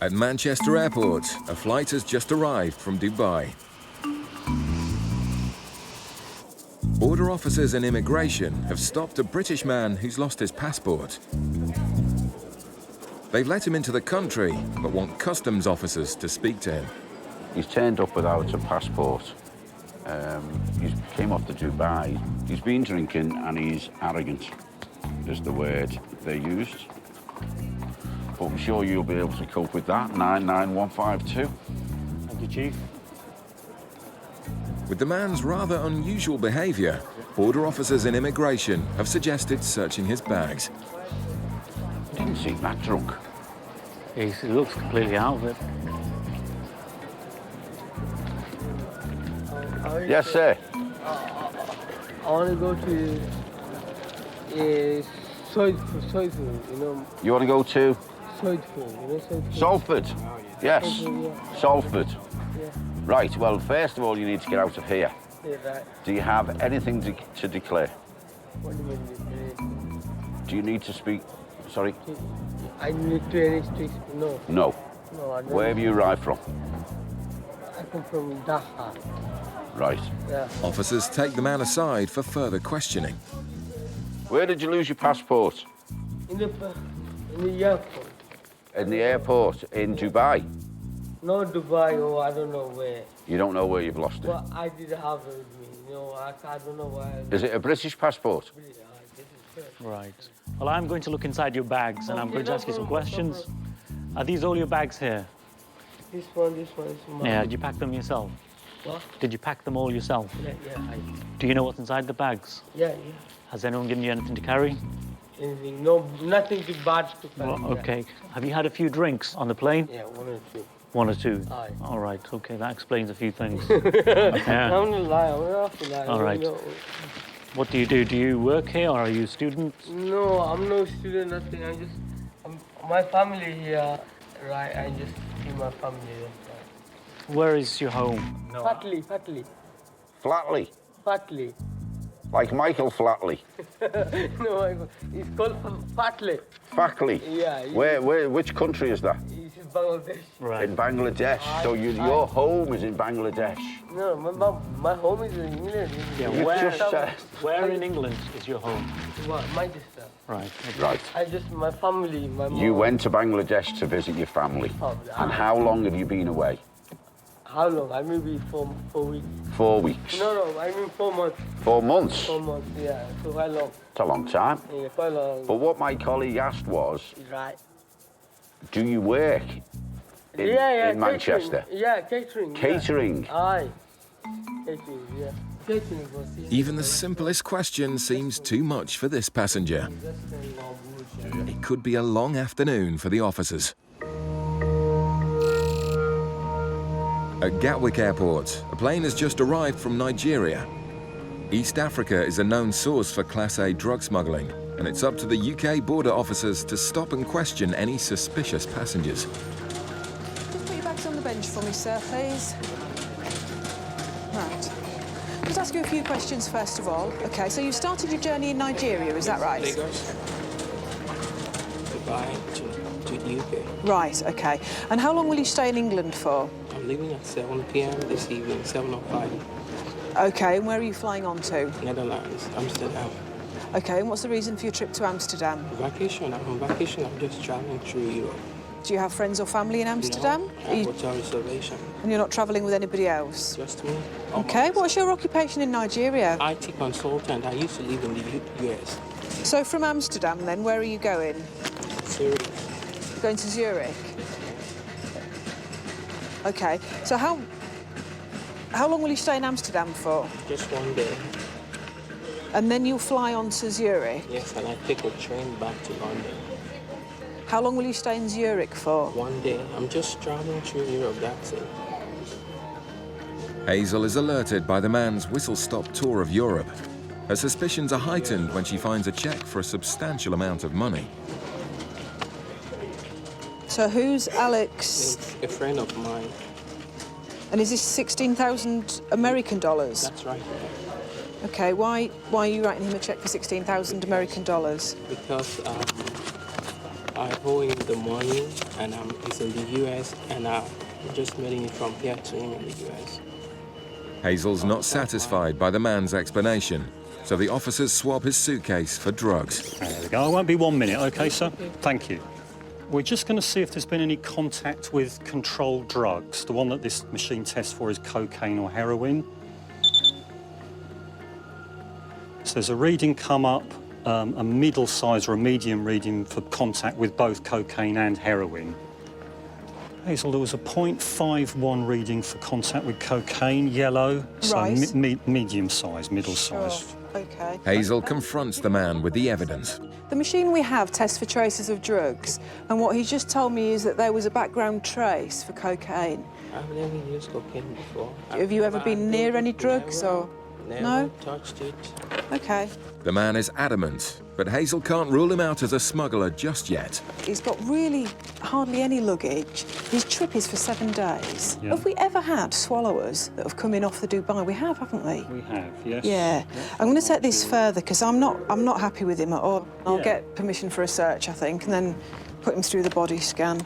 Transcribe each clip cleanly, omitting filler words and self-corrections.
At Manchester Airport, a flight has just arrived from Dubai. Border officers and immigration have stopped a British man who's lost his passport. They've let him into the country, but want customs officers to speak to him. He's turned up without a passport. He came off to Dubai. He's been drinking and he's arrogant, is the word they used. But I'm sure you'll be able to cope with that. 99152. Thank you, Chief. With the man's rather unusual behaviour, border officers and immigration have suggested searching his bags. He didn't seem that drunk. He looks completely out of it. Yes, sir. I want to go to Soidful, you know. You want to go to? Soidful, you know Soidful? Salford. Yes, Soidful, yeah. Salford. Yeah. Right, well, first of all, you need to get out of here. Yeah, right. Do you have anything to declare? What do you mean? Do you need to speak? Sorry? I need to speak. No. No. No, I don't. Where have you arrived from? I come from Dhaka. Right. Yeah. Officers take the man aside for further questioning. Where did you lose your passport? In the airport. In the airport in Dubai. No, Dubai, or I don't know where. You don't know where you've lost it? Well, I did have it with me. You know, I don't know why. Is it a British passport? Right. Well, I'm going to look inside your bags and I'm going to ask you some questions. Are these all your bags here? This one is mine. Yeah, did you pack them yourself? What? Did you pack them all yourself? Yeah, Do you know what's inside the bags? yeah. Has anyone given you anything to carry? Anything? No, nothing too bad to carry. Well, okay. Have you had a few drinks on the plane? Yeah, one or two. One or two? Aye. All right, okay, that explains a few things. I'm Yeah. gonna lie, I'm gonna have to lie. All right. You know. What do? Do you work here or are you a student? No, I'm no student, nothing. My family here, right? I just see my family here. Right. Where is your home? No. Fatley. Flatley. Like Michael Flatley. No, it's called Fatley. Fackley. Yeah. Which country is that? It's in Bangladesh. Right. In Bangladesh. So your home is in Bangladesh. No, my home is in England. Yeah, You just said. where in England is your home? What, Manchester. Right. Okay. Right. My family, my mom. You went to Bangladesh to visit your family. And how long have you been away? How long? I mean, be 4 weeks. 4 weeks. No, I mean 4 months. 4 months? 4 months, yeah. So quite long. It's a long time. Yeah, quite long. But what my colleague asked was, Right. do you work in catering. Manchester? Yeah, catering. Catering? Yeah. Aye. Catering, yeah. Catering was, yeah. Even the simplest question seems too much for this passenger. It could be a long afternoon for the officers. At Gatwick Airport, a plane has just arrived from Nigeria. East Africa is a known source for Class A drug smuggling, and it's up to the UK border officers to stop and question any suspicious passengers. Just put your bags on the bench for me, sir, please. Right. Just ask you a few questions first of all. OK, so you started your journey in Nigeria, is that right? Lagos, Dubai to UK. Right, OK. And how long will you stay in England for? I'm leaving at 7 p.m. this evening, 7:05. OK, and where are you flying on to? Netherlands, Amsterdam. OK, and what's the reason for your trip to Amsterdam? Vacation. I'm on vacation. I'm just traveling through Europe. Do you have friends or family in Amsterdam? No, I have hotel reservation. And you're not travelling with anybody else? Just me. OK, what's your occupation in Nigeria? IT consultant. I used to live in the US. So from Amsterdam, then, where are you going? Zurich. Going to Zurich? OK, so how long will you stay in Amsterdam for? Just 1 day. And then you'll fly on to Zurich? Yes, and I take a train back to London. How long will you stay in Zurich for? 1 day. I'm just traveling through Europe, that's it. Hazel is alerted by the man's whistle-stop tour of Europe. Her suspicions are heightened when she finds a cheque for a substantial amount of money. So who's Alex? A friend of mine. And is this 16,000 American dollars? That's right. OK, why are you writing him a cheque for 16,000 American dollars? Because I owe him the money, and he's in the U.S., and I'm just mailing it from here to him in the U.S. Hazel's not satisfied by the man's explanation, so the officers swab his suitcase for drugs. There we go. It won't be 1 minute, OK, sir? Thank you. We're just going to see if there's been any contact with controlled drugs. The one that this machine tests for is cocaine or heroin. So there's a reading come up, a middle size or a medium reading for contact with both cocaine and heroin. Hazel, there was a 0.51 reading for contact with cocaine, yellow, so Right. medium size, middle size. Sure. OK. Hazel confronts the man with the evidence. The machine we have tests for traces of drugs, and what he's just told me is that there was a background trace for cocaine. I've never used cocaine before. Have you ever been near any drugs, or...? Never No? touched it. OK. The man is adamant, but Hazel can't rule him out as a smuggler just yet. He's got really hardly any luggage. His trip is for 7 days. Yeah. Have we ever had swallowers that have come in off the Dubai? We have, haven't we? We have, yes. Yeah. I'm going to take this further because I'm not happy with him at all. I'll Yeah. get permission for a search, I think, and then put him through the body scan.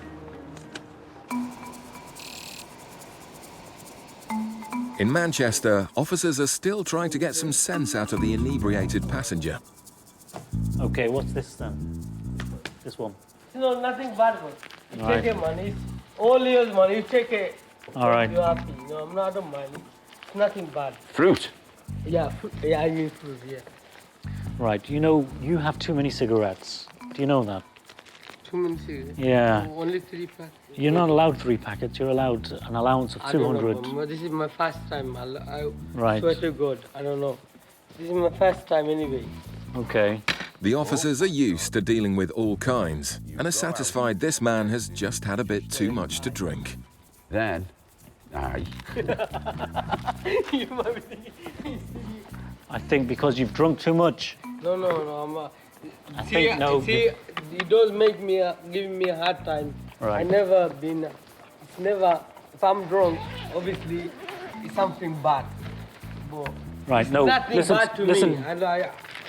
In Manchester, officers are still trying to get some sense out of the inebriated passenger. OK, what's this then? This one. No, nothing bad, man. You Right. take it, man. It's all yours, man. You take it. All right. You're happy. No, I'm not, I don't mind. It's nothing bad. Fruit. Yeah, yeah, I mean fruit, yeah. Right, you know, you have too many cigarettes. Do you know that? 2 minutes here. Yeah. Only 3 packs. You're not allowed 3 packets. You're allowed an allowance of I don't know, 200. but this is my first time. I Right. swear to God, I don't know. This is my first time anyway. OK. The officers are used to dealing with all kinds and are satisfied this man has just had a bit too much to drink. Then, aye. You might be thinking- I think because you've drunk too much. No, I'm I think no. See, it does make me, giving me a hard time. Right. I never been, it's never, if I'm drunk, obviously, it's something bad. But Right, no, nothing listen, bad to listen, me.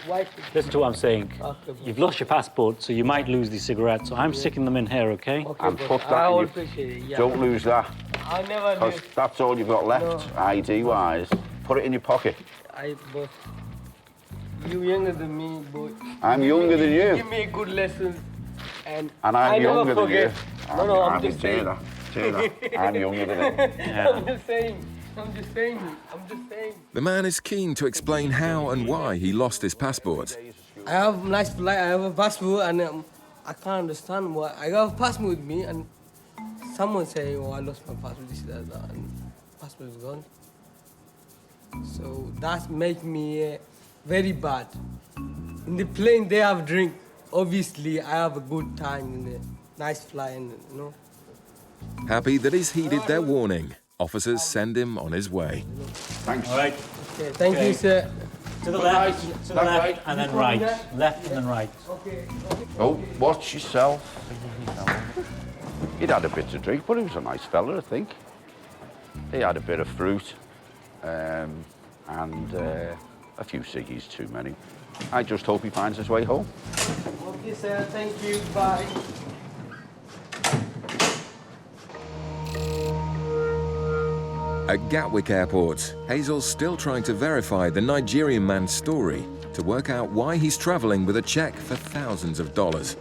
Why should... listen to what I'm saying. Okay, boss. You've lost your passport, so you might lose these cigarettes. So I'm sticking them in here, OK? Okay, And boss, put that I in will your- appreciate it, yeah. Don't lose that, I'll never because lose. that's all you've got left, ID-wise. Put it in your pocket. Boss, you younger than me, but... I'm younger than you. Give me good lessons, and And I I'm never younger than you. forget. No, I'm just saying. Say that. I'm younger than you. I'm just saying. The man is keen to explain how and why he lost his passport. I have a nice flight, I have a passport, and I can't understand why. I have a passport with me, and someone say, oh, I lost my passport, this, that, and passport is gone. So that makes me very bad. In the plane, they have drink. Obviously, I have a good time in the nice flight, you know. Happy that he's heeded their warning, officers send him on his way. Thanks. All right, Okay, thank you, sir. to the left, to the left, and then right. Left and then right. Oh, watch yourself. He'd had a bit to drink, but he was a nice fella, I think. He had a bit of fruit, and a few ciggies too many. I just hope he finds his way home. Okay, sir, thank you, bye. At Gatwick Airport, Hazel's still trying to verify the Nigerian man's story to work out why he's travelling with a cheque for thousands of dollars.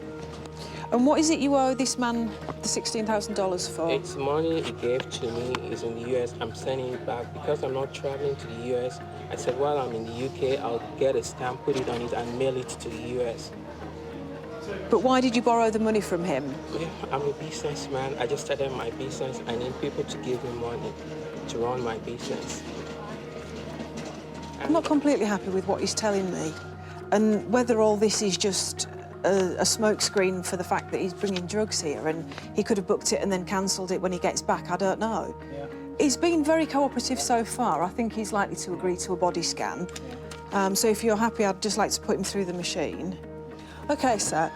And what is it you owe this man the $16,000 for? It's money he gave to me. It's in the US. I'm sending it back because I'm not traveling to the US. I said, while I'm in the UK, I'll get a stamp, put it on it, and mail it to the US. But why did you borrow the money from him? Yeah, I'm a businessman. I just started my business. I need people to give me money to run my business. I'm not completely happy with what he's telling me. And whether all this is just a smokescreen for the fact that he's bringing drugs here and he could have booked it and then cancelled it when he gets back, I don't know. Yeah. He's been very cooperative so far. I think he's likely to agree to a body scan. So if you're happy, I'd just like to put him through the machine. OK, sir.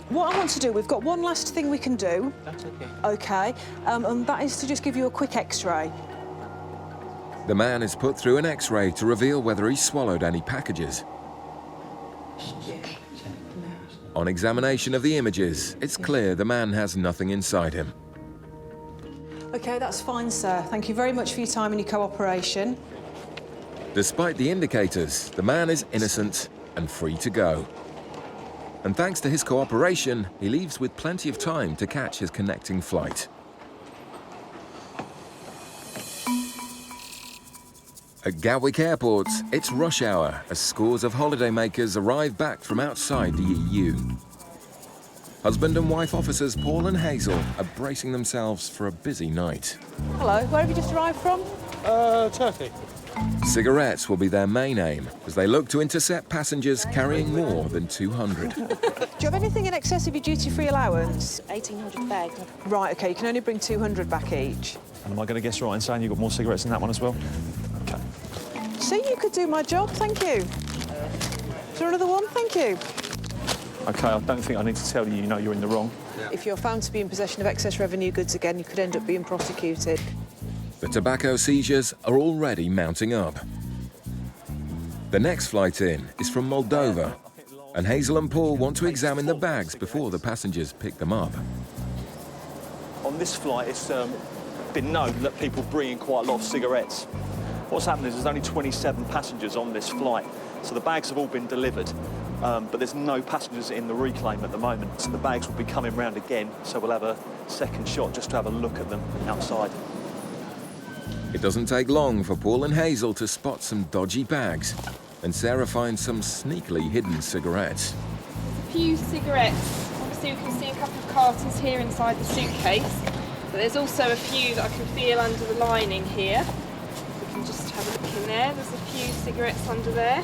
What I want to do, we've got one last thing we can do. That's okay. OK, and that is to just give you a quick X-ray. The man is put through an X-ray to reveal whether he swallowed any packages. On examination of the images, it's clear the man has nothing inside him. OK, that's fine, sir. Thank you very much for your time and your cooperation. Despite the indicators, the man is innocent and free to go. And thanks to his cooperation, he leaves with plenty of time to catch his connecting flight. At Gatwick Airport, it's rush hour as scores of holidaymakers arrive back from outside the EU. Husband and wife officers Paul and Hazel are bracing themselves for a busy night. Hello, where have you just arrived from? Turkey. Cigarettes will be their main aim as they look to intercept passengers carrying more than 200. Do you have anything in excess of your duty-free allowance? 1,800 bags. Right, OK, you can only bring 200 back each. And am I going to guess right in saying you've got more cigarettes than that one as well? OK. See, you could do my job, thank you. Is there another one? Thank you. OK, I don't think I need to tell you, you know you're in the wrong. If you're found to be in possession of excess revenue goods again, you could end up being prosecuted. The tobacco seizures are already mounting up. The next flight in is from Moldova, and Hazel and Paul want to examine the bags before the passengers pick them up. On this flight, it's been known that people bring in quite a lot of cigarettes. What's happened is there's only 27 passengers on this flight, so the bags have all been delivered, but there's no passengers in the reclaim at the moment, so the bags will be coming round again, so we'll have a second shot just to have a look at them outside. It doesn't take long for Paul and Hazel to spot some dodgy bags, and Sarah finds some sneakily hidden cigarettes. A few cigarettes. Obviously, we can see a couple of cartons here inside the suitcase, but there's also a few that I can feel under the lining here. We can just have a look in there. There's a few cigarettes under there.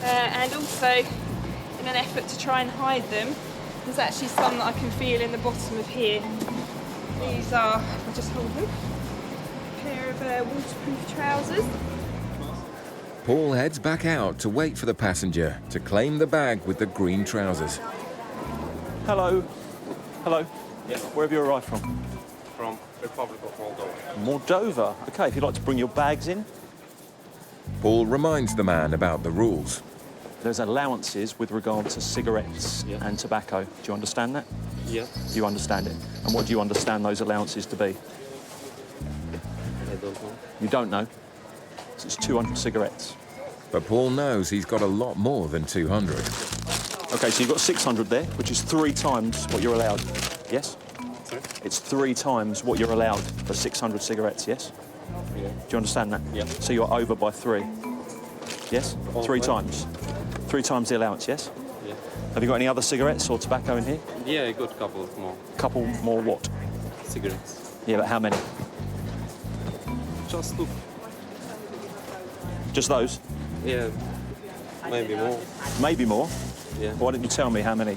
And also, in an effort to try and hide them, there's actually some that I can feel in the bottom of here. These are, I'll just hold them, a pair of waterproof trousers. Paul heads back out to wait for the passenger to claim the bag with the green trousers. Hello. Hello. Yes. Where have you arrived from? From Republic of Moldova. Moldova. OK, if you'd like to bring your bags in. Paul reminds the man about the rules. There's allowances with regard to cigarettes and tobacco. Do you understand that? Yeah. You understand it. And what do you understand those allowances to be? I don't know. You don't know? So it's 200 cigarettes. But Paul knows he's got a lot more than 200. OK, so you've got 600 there, which is 3 times what you're allowed. Yes? Sorry? It's 3 times what you're allowed for 600 cigarettes, yes? Yeah. Do you understand that? Yeah. So you're over by 3. Yes? 3 times. 3 times the allowance, yes? Yeah. Have you got any other cigarettes or tobacco in here? Yeah, I got a couple of more Couple more what? cigarettes. Yeah, but how many? Just 2. Just those? Yeah. Maybe more. Maybe more? Yeah. Why didn't you tell me how many?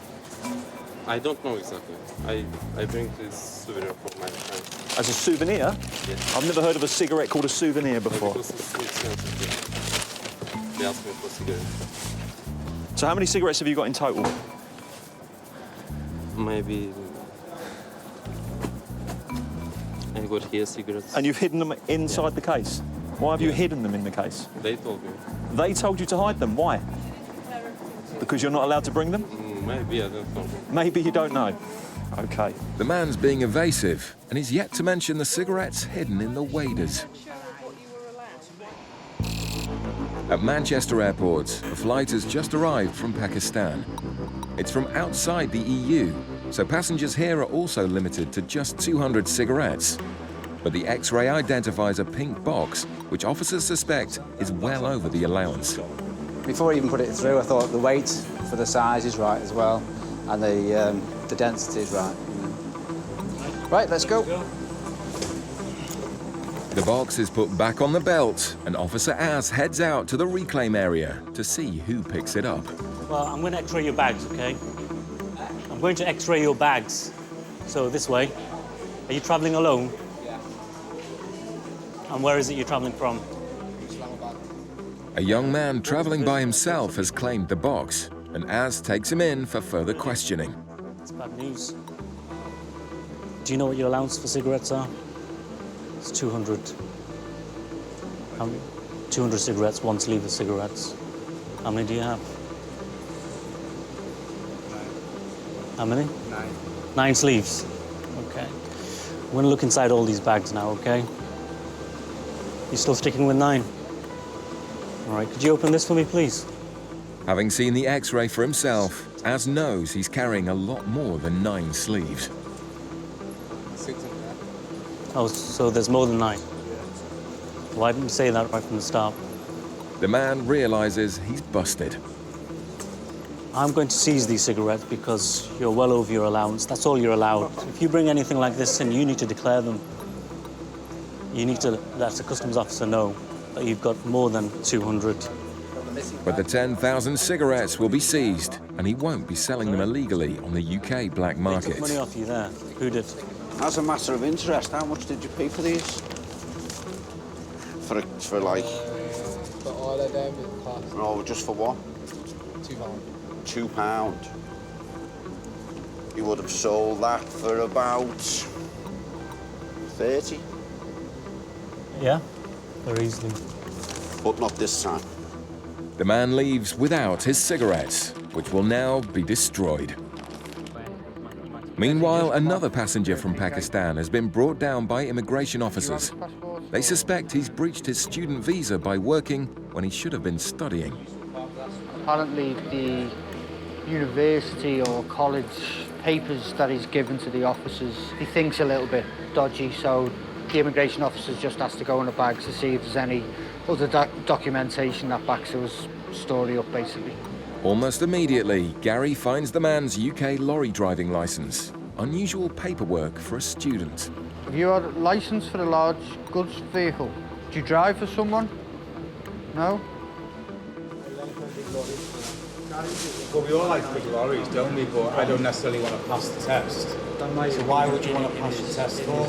I don't know exactly. I bring this souvenir from my friend. As a souvenir? Yes. I've never heard of a cigarette called a souvenir before. Because it's expensive. Yeah. They asked me for cigarettes. So how many cigarettes have you got in total? Maybe I got here cigarettes. And you've hidden them inside the case? Why have you hidden them in the case? They told me. They told you to hide them. Why? Because you're not allowed to bring them? Maybe, I don't know. Maybe you don't know. OK. The man's being evasive, and he's yet to mention the cigarettes hidden in the waders. At Manchester Airport, a flight has just arrived from Pakistan. It's from outside the EU, so passengers here are also limited to just 200 cigarettes. But the X-ray identifies a pink box, which officers suspect is well over the allowance. Before I even put it through, I thought the weight for the size is right as well, and the density is right. Right, let's go. The box is put back on the belt, and Officer Az heads out to the reclaim area to see who picks it up. Well, I'm going to X-ray your bags, OK? I'm going to X-ray your bags. So this way. Are you travelling alone? Yeah. And where is it you're travelling from? A young man travelling by himself has claimed the box, and Az takes him in for further questioning. It's bad news. Do you know what your allowance for cigarettes are? It's 200. 200 cigarettes, 1 sleeve of cigarettes. How many do you have? How many? 9. 9 sleeves. Okay. I'm going to look inside all these bags now, okay? You still sticking with 9? All right, could you open this for me, please? Having seen the X-ray for himself, Az knows he's carrying a lot more than 9 sleeves. 6 and that. Oh, so there's more than 9? Why didn't you say that right from the start? The man realizes he's busted. I'm going to seize these cigarettes because you're well over your allowance. That's all you're allowed. If you bring anything like this in, you need to declare them. You need to let the customs officer know that you've got more than 200. But the 10,000 cigarettes will be seized, and he won't be selling them illegally on the UK black They market. took money off you there. Who did? As a matter of interest, how much did you pay for these? For like, For all of them, it cost no, just for what? £2. £2. You would have sold that for about 30, Yeah, very easily. but not this time. The man leaves without his cigarettes, which will now be destroyed. Meanwhile, another passenger from Pakistan has been brought down by immigration officers. They suspect he's breached his student visa by working when he should have been studying. Apparently the university or college papers that he's given to the officers, he thinks a little bit dodgy, so the immigration officers just has to go in the bags to see if there's any other documentation that backs his story up, basically. Almost immediately, Gary finds the man's UK lorry driving license. Unusual paperwork for a student. Have you had a licence for a large goods vehicle? Do you drive for someone? No? Well, we all like big lorries, don't we? But I don't necessarily want to pass the test. So why would you want to pass the test for?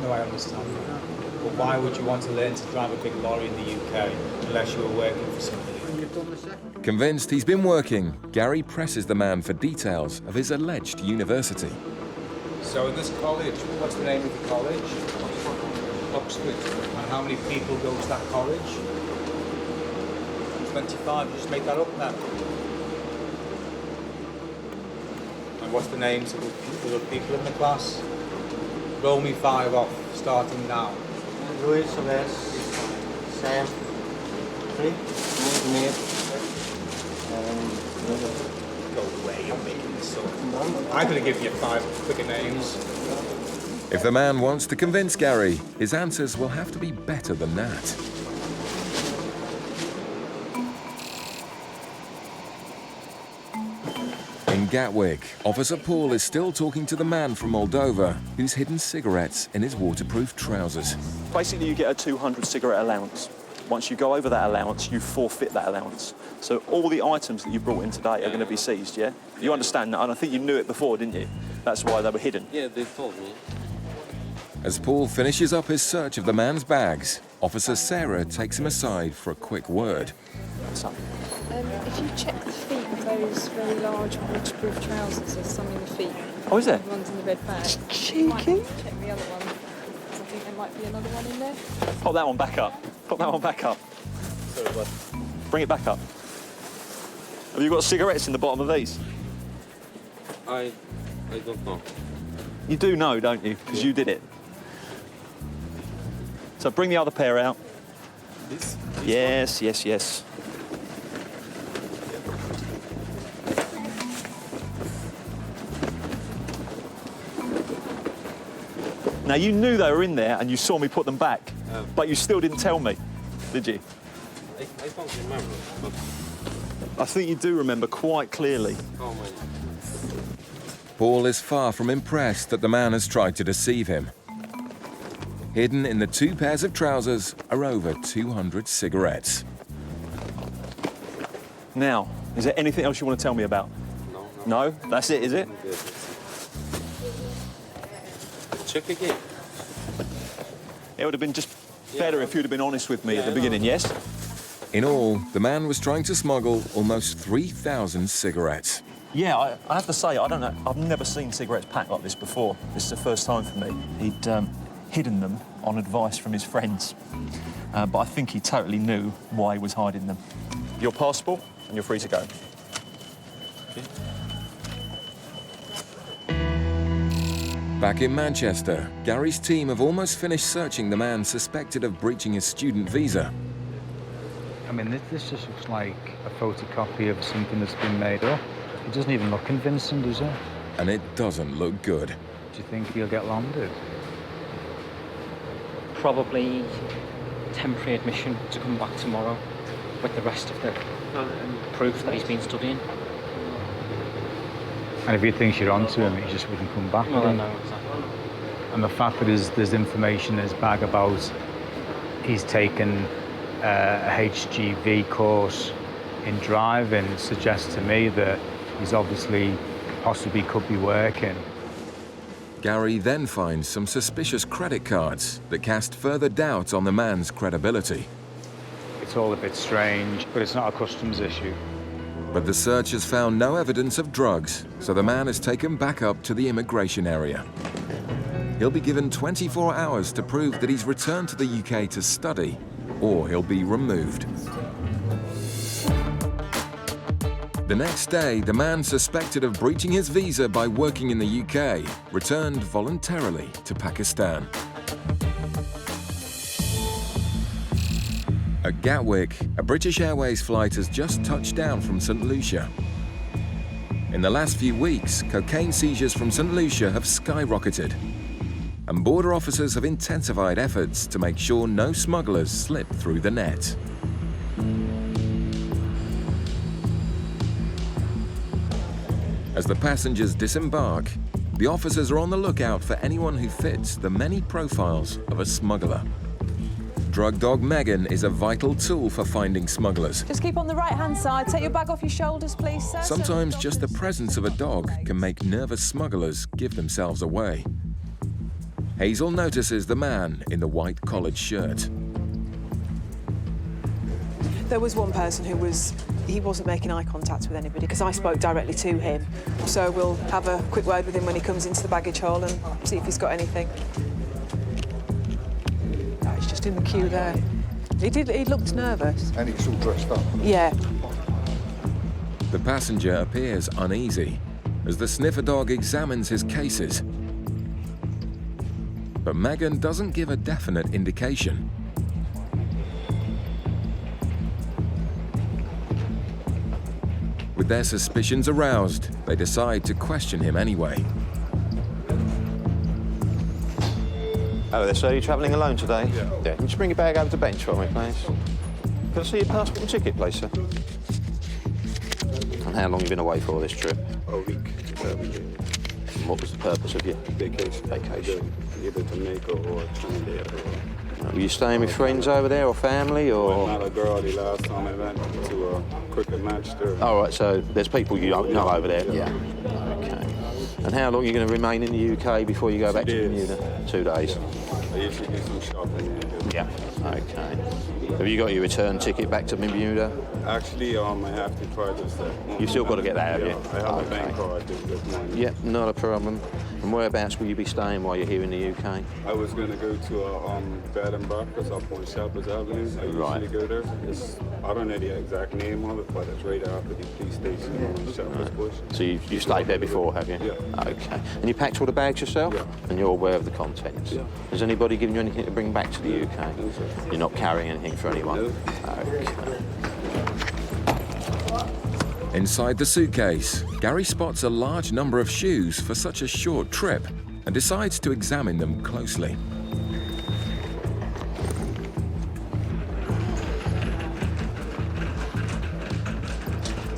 No, I understand that. But why would you want to learn to drive a big lorry in the UK unless you were working for somebody? Convinced he's been working, Gary presses the man for details of his alleged university. So in this college, what's the name of the college? Oxford. And how many people go to that college? 25, you just make that up now. And what's the names of the other people in the class? Roll me 5 off, starting now. Louis, Sam, 3, Nate, Go away, you're making this up. I'm going to give you 5 quicker names. If the man wants to convince Gary, his answers will have to be better than that. In Gatwick, Officer Paul is still talking to the man from Moldova who's hidden cigarettes in his waterproof trousers. Basically, you get a 200 cigarette allowance. Once you go over that allowance, you forfeit that allowance. So all the items that you brought in today are going to be seized, yeah? You understand that? And I think you knew it before, didn't you? That's why they were hidden. Yeah, they told me. As Paul finishes up his search of the man's bags, Officer Sarah takes him aside for a quick word. If you check the feet of those very large waterproof trousers, there's some in the feet. Oh, is there? The ones in the red bag. Cheeky. You might have to check the other one, because I think there might be another one in there. Pop that one back up. Pop that one back up. Sorry, what? Bring it back up. Have you got cigarettes in the bottom of these? I don't know. You do know, don't you? Because you did it. So bring the other pair out. This? Yes, yes, yes. Now, you knew they were in there and you saw me put them back, but you still didn't tell me, did you? I don't remember, but I think you do remember quite clearly. how many? Paul is far from impressed that the man has tried to deceive him. Hidden in the 2 pairs of trousers are over 200 cigarettes. Now, is there anything else you want to tell me about? No. No? That's it, is it? Check again. It would have been just better if you'd have been honest with me at the beginning, yes? In all, the man was trying to smuggle almost 3,000 cigarettes. Yeah, I have to say, I don't know, I've never seen cigarettes packed like this before. This is the first time for me. He'd hidden them on advice from his friends, but I think he totally knew why he was hiding them. Your passport, and you're free to go. Back in Manchester, Gary's team have almost finished searching the man suspected of breaching his student visa. I mean, this just looks like a photocopy of something that's been made up. It doesn't even look convincing, does it? And it doesn't look good. Do you think he'll get landed? Probably temporary admission to come back tomorrow with the rest of the proof that he's been studying. And if he thinks you're onto him, he just wouldn't come back. Well, I know, exactly. And the fact that there's information in his bag about he's taken a HGV course in driving suggests to me that he's obviously possibly could be working. Gary then finds some suspicious credit cards that cast further doubt on the man's credibility. It's all a bit strange, but it's not a customs issue. But the search has found no evidence of drugs, so the man is taken back up to the immigration area. He'll be given 24 hours to prove that he's returned to the UK to study, or he'll be removed. The next day, the man suspected of breaching his visa by working in the UK returned voluntarily to Pakistan. At Gatwick, a British Airways flight has just touched down from St. Lucia. In the last few weeks, cocaine seizures from St. Lucia have skyrocketed, and border officers have intensified efforts to make sure no smugglers slip through the net. As the passengers disembark, the officers are on the lookout for anyone who fits the many profiles of a smuggler. Drug dog Megan is a vital tool for finding smugglers. Just keep on the right-hand side. Take your bag off your shoulders, please, sir. Sometimes just the presence of a dog can make nervous smugglers give themselves away. Hazel notices the man in the white collared shirt. There was one person he wasn't making eye contact with anybody because I spoke directly to him. So we'll have a quick word with him when he comes into the baggage hall and see if he's got anything. No, he's just in the queue there. He looked nervous. And he's all dressed up. Yeah. The passenger appears uneasy as the sniffer dog examines his cases. But Megan doesn't give a definite indication. With their suspicions aroused, they decide to question him anyway. Hello there, sir. Are you travelling alone today? Yeah. Can you just bring your bag over to the bench for me, please? Can I see your passport and ticket, please, sir? And how long have you been away for this trip? A week. And what was the purpose of your vacation? Either Jamaica or Trinidad. Were you staying with friends over there or family or? Well, not a girl. The last time I went to a cricket match there. All right, so there's people you don't know over there? Yeah. Okay. And how long are you going to remain in the UK before you go back to Bermuda? 2 days. I usually do some shopping. Yeah. Okay. Have you got your return ticket back to Bermuda? Actually, I have to try this. You've still got to get that, have you? I have a bank card this morning. Yeah, not a problem. And whereabouts will you be staying while you're here in the UK? I was going to go to a bed and breakfast up on Shepherd's Avenue. I usually go there. I don't know the exact name of it, but it's right after the police station on Shepherd's Bush. So you've stayed there before, have you? Yeah. Okay. And you packed all the bags yourself? Yeah. And you're aware of the contents? Yeah. Has anybody given you anything to bring back to the UK? No, sir. You're not carrying anything for anyone? No. Okay. Inside the suitcase, Gary spots a large number of shoes for such a short trip and decides to examine them closely.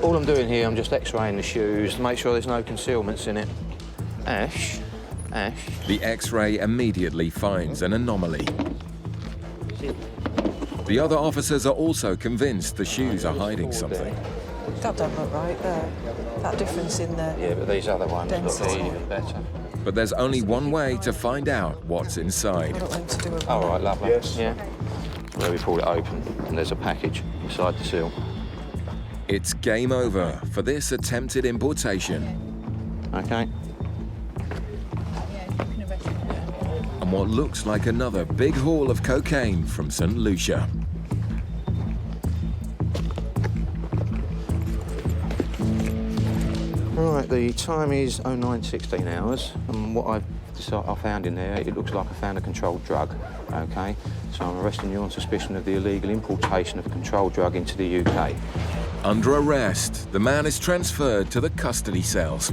All I'm doing here, I'm just x-raying the shoes to make sure there's no concealments in it. Ash. The X-ray immediately finds an anomaly. The other officers are also convinced the shoes are hiding something. That don't look right there. That difference in the Yeah, but these other ones density. look even better. But there's only one way to find out what's inside. I don't want him to do a All right, lovely. Yes. Yeah. Where we pulled it open, and there's a package inside the seal. It's game over for this attempted importation. Okay. And what looks like another big haul of cocaine from St. Lucia. Right, the time is 09:16 hours, and what I found in there, it looks like I found a controlled drug, OK? So I'm arresting you on suspicion of the illegal importation of a controlled drug into the UK. Under arrest, the man is transferred to the custody cells.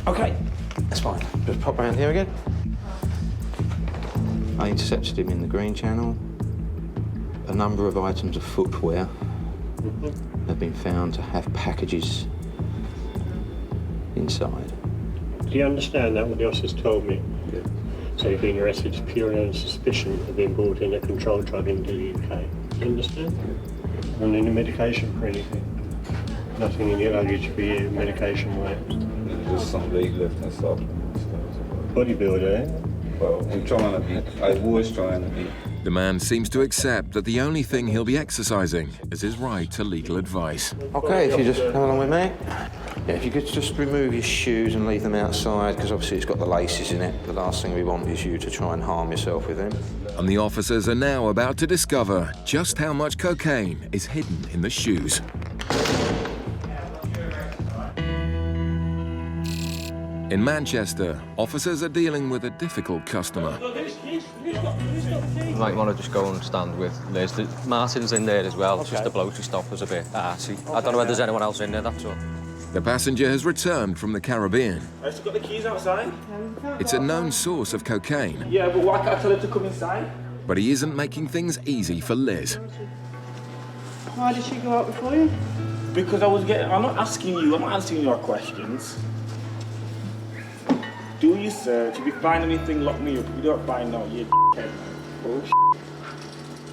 OK, that's fine. Just pop round here again. I intercepted him in the Green Channel. A number of items of footwear have been found to have packages inside. Do you understand that what the officers told me? Yeah. So you've been arrested purely on suspicion of importing a controlled drug into the UK. Do you understand? And any medication for anything? Nothing in your luggage for you, medication-wise? Just some weightlifting and stuff. Bodybuilder, eh? Well, I'm trying to be. I was trying to be. The man seems to accept that the only thing he'll be exercising is his right to legal advice. OK, if you just come along with me. Yeah, if you could just remove your shoes and leave them outside, because obviously it's got the laces in it. The last thing we want is you to try and harm yourself with them. And the officers are now about to discover just how much cocaine is hidden in the shoes. In Manchester, officers are dealing with a difficult customer. You might want to just go and stand with Liz. Martin's in there as well. Okay. It's just the bloke who stopped us a bit arsey. Okay, I don't know whether there's anyone else in there, that's all. The passenger has returned from the Caribbean. I've still got the keys outside. It's a known source of cocaine. Yeah, but why can't I tell her to come inside? But he isn't making things easy for Liz. Why did she go out before you? Because I'm not asking you, I'm not answering your questions. Do your search. If you find anything, lock me up. If you don't find no, you're a bullshit.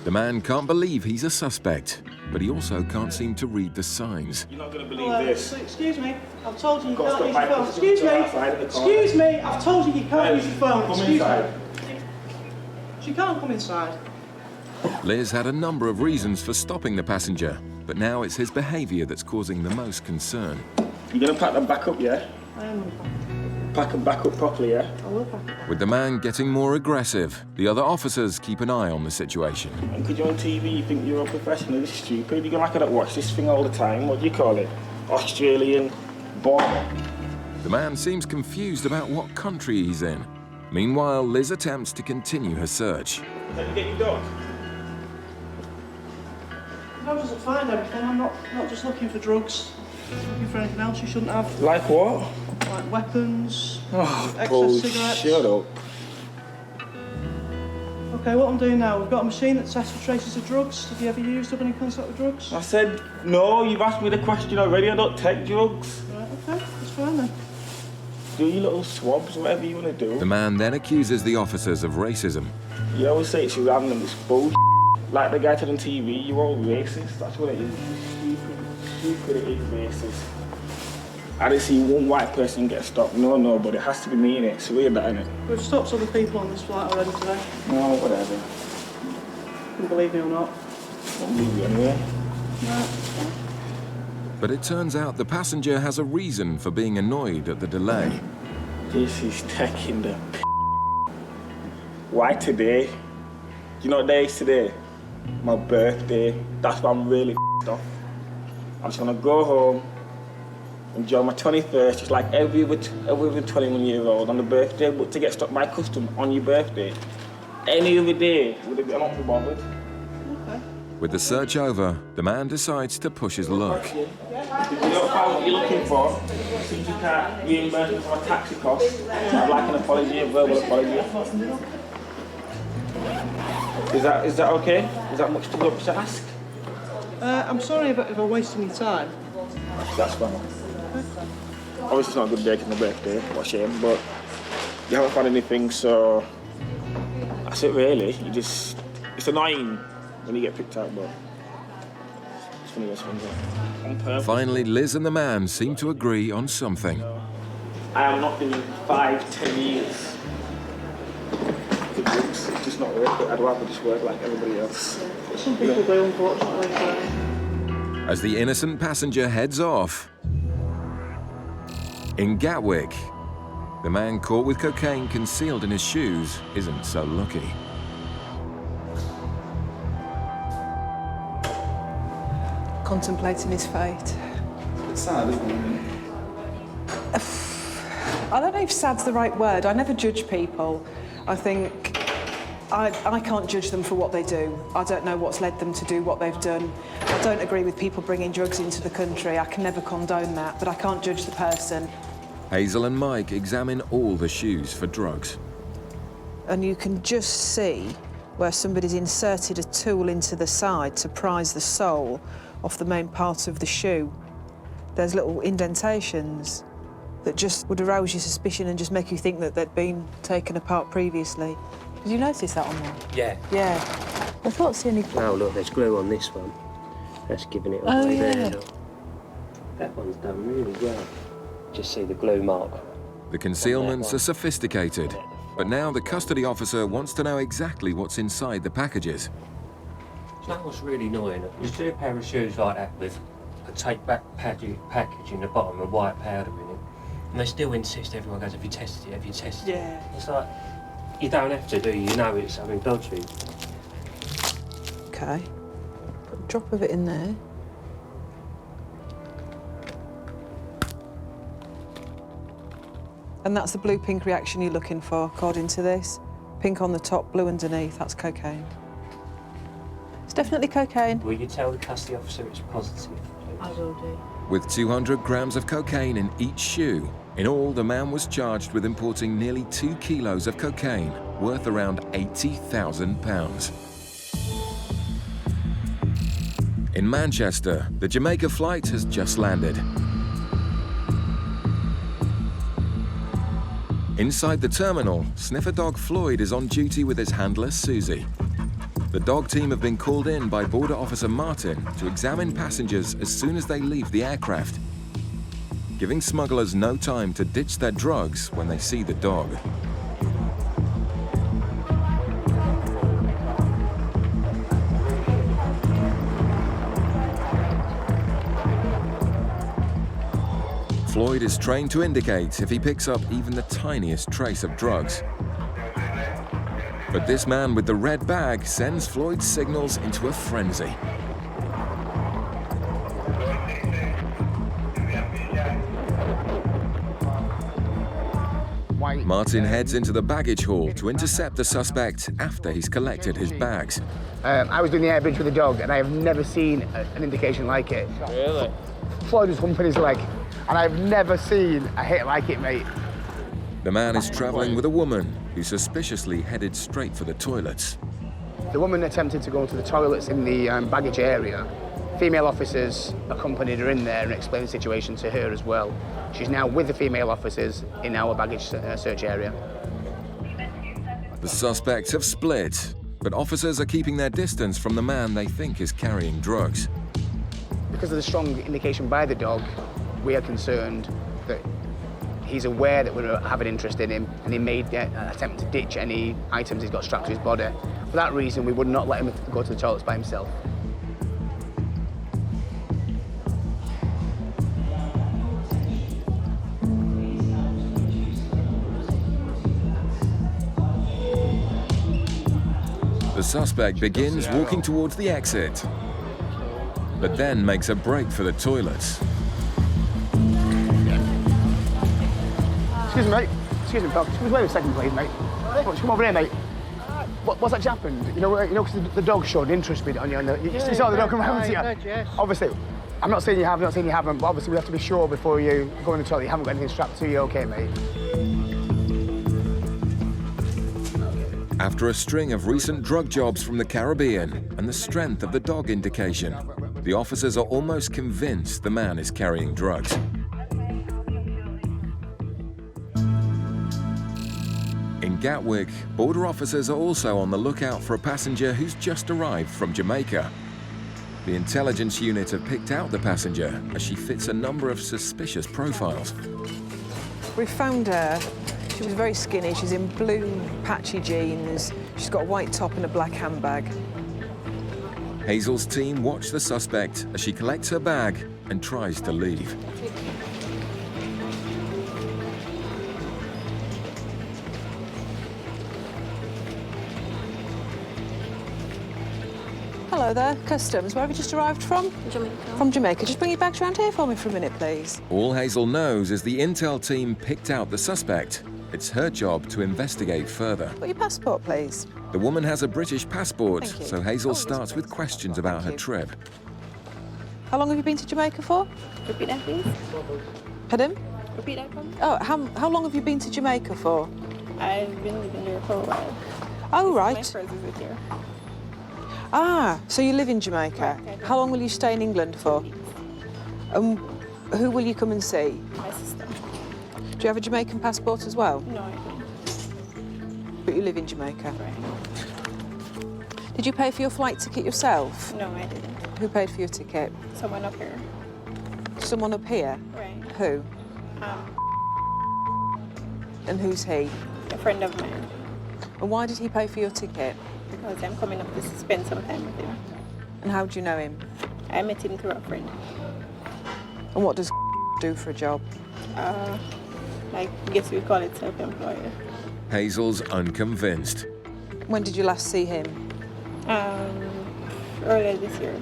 The man can't believe he's a suspect, but he also can't seem to read the signs. You're not going to believe this. Excuse me, I've told you you can't use your phone. Excuse me, I've told you you can't use your phone. Excuse me. She can't come inside. Liz had a number of reasons for stopping the passenger, but now it's his behaviour that's causing the most concern. You're going to pack them back up, yeah? I am going to pack them. Pack them back up properly, yeah? I will pack them. With the man getting more aggressive, the other officers keep an eye on the situation. And because you're on TV, you think you're a professional, it's stupid. You're like I don't watch this thing all the time. What do you call it? Australian bomb. The man seems confused about what country he's in. Meanwhile, Liz attempts to continue her search. Can you get your dog? The dog doesn't find everything. I'm not just looking for drugs. Looking for anything else you shouldn't have. Like what? Like weapons, excess cigarettes. Shut up. Okay, what I'm doing now, we've got a machine that tests for traces of drugs. Have you ever used or been in contact with drugs? I said, no, you've asked me the question already. I don't take drugs. Right, okay, that's fine then. Do your little swabs, whatever you want to do. The man then accuses the officers of racism. You always say it's random, it's bullshit. Like the guy said on TV, you're all racist. That's what it is. Stupid, it is racist. I didn't see one white person get stopped. No, but it has to be me in it. It's weird, that, isn't it? We've stopped other people on this flight already today. No, whatever. You can believe me or not. I won't believe you anyway. No, it's fine. But it turns out the passenger has a reason for being annoyed at the delay. This is taking the Why today? Do you know what day is today? My birthday. That's why I'm really off. I'm just gonna go home, enjoy my 21st, just like every other 21-year-old on the birthday, but to get stopped by custom on your birthday. Any other day, would have been not be bothered. Okay. With the search over, the man decides to push his luck. If you don't find what you're looking for, since you can't reimburse me for my taxi costs, I'd like an apology, a verbal apology. Is that okay? Is that much too much to ask? I'm sorry if I'm wasting your time. That's fine. Obviously it's not a good day because my birthday, what a shame, but you haven't found anything, so that's it really. It's annoying when you get picked out, but it's one of those things. On purpose. Finally, Liz and the man seem to agree on something. I am not doing 5-10 years. It's just not worth it. I'd rather just work like everybody else. Some people do, unfortunately. As the innocent passenger heads off, in Gatwick, the man caught with cocaine concealed in his shoes isn't so lucky. contemplating his fate. It's sad, isn't it? I don't know if sad's the right word. I never judge people. I think I can't judge them for what they do. I don't know what's led them to do what they've done. I don't agree with people bringing drugs into the country. I can never condone that, but I can't judge the person. Hazel and Mike examine all the shoes for drugs. And you can just see where somebody's inserted a tool into the side to prise the sole off the main part of the shoe. There's little indentations that just would arouse your suspicion and just make you think that they'd been taken apart previously. Did you notice that on there? Yeah. Yeah. I thought seeing any... Oh, look, there's glue on this one. That's giving it Oh, away yeah. there. Look. That one's done really well. Just see the glue mark. The concealments are sophisticated, but now the custody officer wants to know exactly what's inside the packages. That was really annoying. You see a pair of shoes like that with a take-back package in the bottom and white powder in it, and they still insist, everyone goes, have you tested it, have you tested it? Yeah. It's like, you don't have to, do you? You know it's something dodgy. OK. Put a drop of it in there. And that's the blue-pink reaction you're looking for, according to this. Pink on the top, blue underneath, that's cocaine. It's definitely cocaine. Will you tell the custody officer it's positive, please? I will do. With 200 grams of cocaine in each shoe, in all, the man was charged with importing nearly 2 kilos of cocaine, worth around £80,000. In Manchester, the Jamaica flight has just landed. Inside the terminal, sniffer dog Floyd is on duty with his handler, Susie. The dog team have been called in by Border Officer Martin to examine passengers as soon as they leave the aircraft, giving smugglers no time to ditch their drugs when they see the dog. Floyd is trained to indicate if he picks up even the tiniest trace of drugs. But this man with the red bag sends Floyd's signals into a frenzy. Martin heads into the baggage hall to intercept the suspect after he's collected his bags. I was doing the air bridge with the dog, and I have never seen an indication like it. Really? Floyd was humping his leg, and I've never seen a hit like it, mate. The man is travelling with a woman who suspiciously headed straight for the toilets. The woman attempted to go to the toilets in the baggage area. Female officers accompanied her in there and explained the situation to her as well. She's now with the female officers in our baggage search area. The suspects have split, but officers are keeping their distance from the man they think is carrying drugs. Because of the strong indication by the dog, we are concerned that he's aware that we have an interest in him, and he may attempt to ditch any items he's got strapped to his body. For that reason, we would not let him go to the toilets by himself. The suspect begins walking towards the exit, but then makes a break for the toilets. Excuse me, mate. Excuse me, pal. Just wait a second, please, mate. Come over here, mate. What's actually happened? You know, because the dog showed interest on you. You saw the dog come around to you. Yes. Obviously, I'm not saying you have, not saying you haven't, but obviously we have to be sure before you go in the toilet you haven't got anything strapped to you. Okay, mate? After a string of recent drug jobs from the Caribbean and the strength of the dog indication, the officers are almost convinced the man is carrying drugs. In Gatwick, border officers are also on the lookout for a passenger who's just arrived from Jamaica. The intelligence unit have picked out the passenger as she fits a number of suspicious profiles. We found her. She was very skinny. She's in blue patchy jeans. She's got a white top and a black handbag. Hazel's team watch the suspect as she collects her bag and tries to leave. Hello. Hello there, Customs. Where have you just arrived from? Jamaica. From Jamaica. Just bring your bags around here for me for a minute, please. All Hazel knows is the intel team picked out the suspect. It's her job to investigate further. Got your passport, please. The woman has a British passport, Thank you. so Hazel Oh, yes, starts with questions about her trip. How long have you been to Jamaica for? Repeat that, please. Pardon? Repeat that, please. Oh, how long have you been to Jamaica for? I've been living there for a while. Oh, This is right. my first visit here. Ah, so you live in Jamaica. How long will you stay in England for? Who will you come and see? My sister. Do you have a Jamaican passport as well? No, I don't. But you live in Jamaica. Did you pay for your flight ticket yourself? No, I didn't. Who paid for your ticket? Someone up here. Someone up here? Right. Who? And who's he? A friend of mine. And why did he pay for your ticket? Because I'm coming up to spend some time with him. And how do you know him? I met him through a friend. And what does do for a job? I guess you call it self-employed. Hazel's unconvinced. When did you last see him? Earlier this year.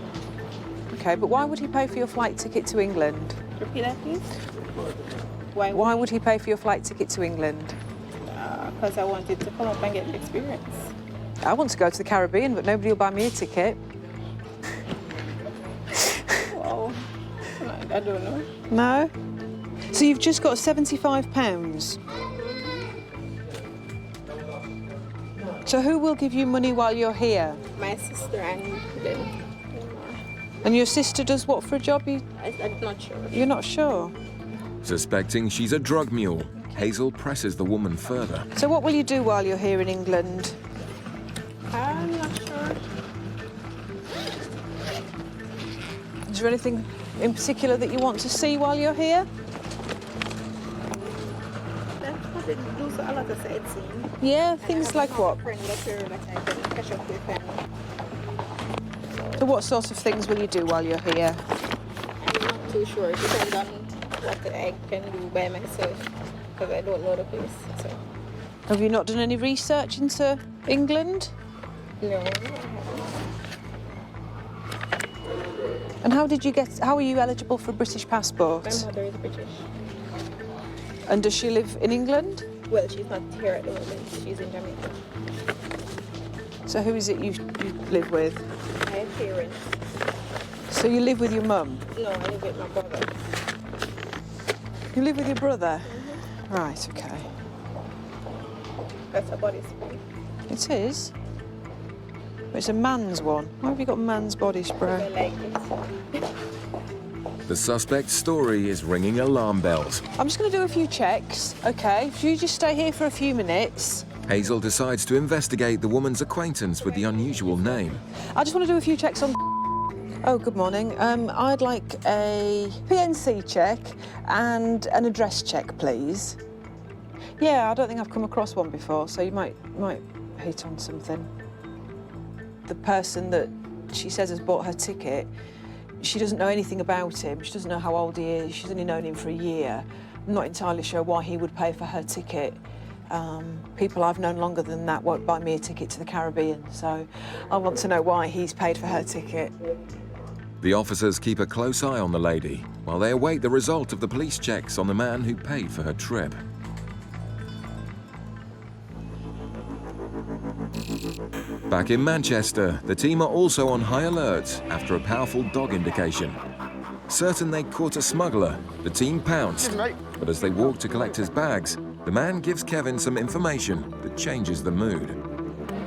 Okay, but why would he pay for your flight ticket to England? Repeat that, please. Why would he pay for your flight ticket to England? Because I wanted to come up and get the experience. I want to go to the Caribbean, but nobody will buy me a ticket. Well, I don't know. No? So you've just got £75. So who will give you money while you're here? My sister and then. And your sister does what for a job? I'm not sure. You're not sure? Suspecting she's a drug mule, Hazel presses the woman further. So what will you do while you're here in England? I'm not sure. Is there anything in particular that you want to see while you're here? That's what they do, so a lot of sightseeing. Yeah, things like what? Friend up here that I can catch up with and So what sort of things will you do while you're here? I'm not too sure. It depends on what I can do by myself because I don't know the place. So. Have you not done any research into England? No. And how are you eligible for a British passport? My mother is British. And does she live in England? Well, she's not here at the moment. She's in Jamaica. So who is it you live with? I have parents. So you live with your mum? No, I live with my brother. You live with your brother? Right, okay. That's a body spray. It is? It's a man's one. Why have you got man's body I spray? like it. The suspect's story is ringing alarm bells. I'm just going to do a few checks, okay? If you just stay here for a few minutes. Hazel decides to investigate the woman's acquaintance with the unusual name. I just want to do a few checks on... Oh, good morning. I'd like a PNC check and an address check, please. Yeah, I don't think I've come across one before, so you might hit on something. The person that she says has bought her ticket, she doesn't know anything about him. She doesn't know how old he is. She's only known him for a year. I'm not entirely sure why he would pay for her ticket. People I've known longer than that won't buy me a ticket to the Caribbean, so I want to know why he's paid for her ticket. The officers keep a close eye on the lady while they await the result of the police checks on the man who paid for her trip. Back in Manchester, the team are also on high alert after a powerful dog indication. Certain they'd caught a smuggler, the team pounced. But as they walk to collect his bags, the man gives Kevin some information that changes the mood.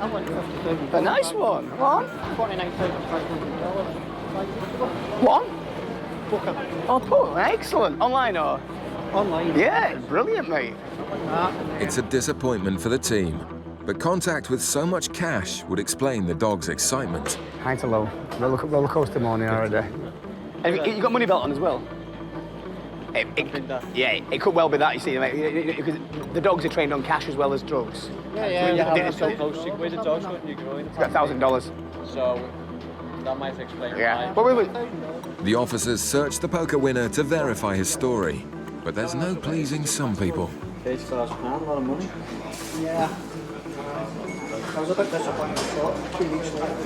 A nice one. One? One? Oh, cool. Excellent. Online or? Online. Yeah, brilliant, mate. It's a disappointment for the team, but contact with so much cash would explain the dog's excitement. High to low. Roller coaster morning already. Have you got money belt on as well? It could well be that, you see, mate, because the dogs are trained on cash as well as drugs. Yeah, you have so close. Where's the dogs got in your groin? It's got $1,000. So that might explain yeah. why. Wait. The officers search the poker winner to verify his story, but there's no pleasing some people. £30,000, a lot of money. Yeah. I was a bit disappointed. 2 weeks later,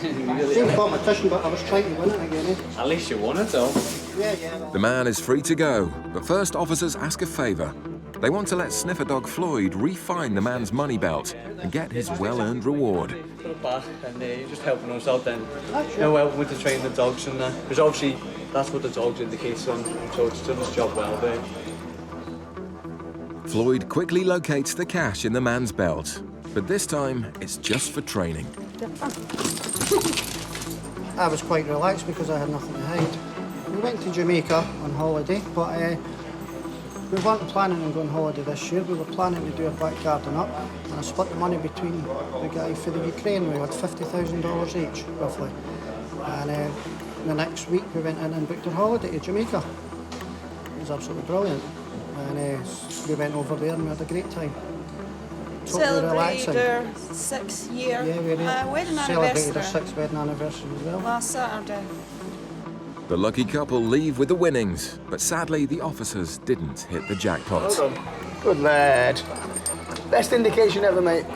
Same competition, but I was trying to win it again. At least you won it, though. Yeah. The man is free to go, but first officers ask a favour. They want to let sniffer dog Floyd re-find the man's money belt and get his well-earned reward. Put it back, and you're just helping us out then. Helping with the training the dogs and that. Because obviously, that's what the dogs indicate, so it's done his job well there. Floyd quickly locates the cash in the man's belt, but this time it's just for training. I was quite relaxed because I had nothing to hide. We went to Jamaica on holiday, but we weren't planning on going on holiday this year. We were planning to do a back garden up, and I split the money between the guy for the Ukraine. We had $50,000 each, roughly. And the next week we went in and booked our holiday to Jamaica. It was absolutely brilliant. And we went over there and we had a great time. Totally relaxing. Celebrated our 6th year wedding Celebrated our anniversary 6th wedding anniversary as well. last Saturday. The lucky couple leave with the winnings, but sadly the officers didn't hit the jackpot. Well done. Good lad. Best indication ever, mate.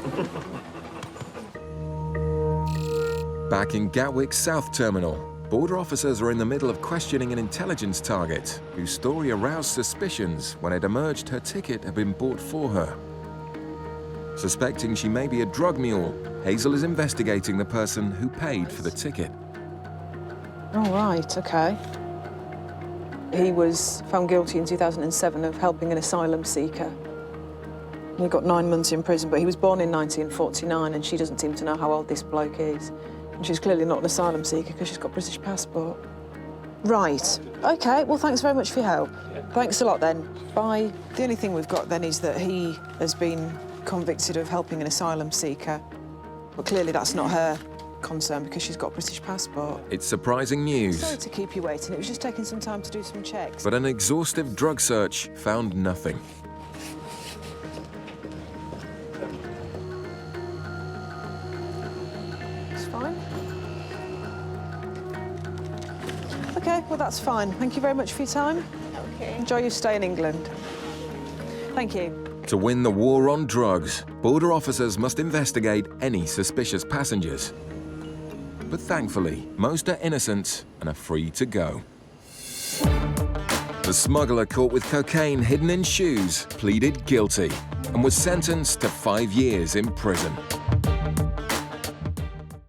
Back in Gatwick's South Terminal, border officers are in the middle of questioning an intelligence target whose story aroused suspicions when it emerged her ticket had been bought for her. Suspecting she may be a drug mule, Hazel is investigating the person who paid for the ticket. Oh, right, OK. He was found guilty in 2007 of helping an asylum seeker. He got 9 months in prison, but he was born in 1949 and she doesn't seem to know how old this bloke is. And she's clearly not an asylum seeker because she's got a British passport. Right, OK, well, thanks very much for your help. Thanks a lot, then. Bye. The only thing we've got, then, is that he has been convicted of helping an asylum seeker, but clearly that's not her concern because she's got a British passport. It's surprising news, Sorry to keep you waiting. It was just taking some time to do some checks. but an exhaustive drug search found nothing. It's fine. OK, well, that's fine. Thank you very much for your time. Okay. Enjoy your stay in England. Thank you. To win the war on drugs, border officers must investigate any suspicious passengers. But thankfully, most are innocent and are free to go. The smuggler caught with cocaine hidden in shoes pleaded guilty and was sentenced to 5 years in prison.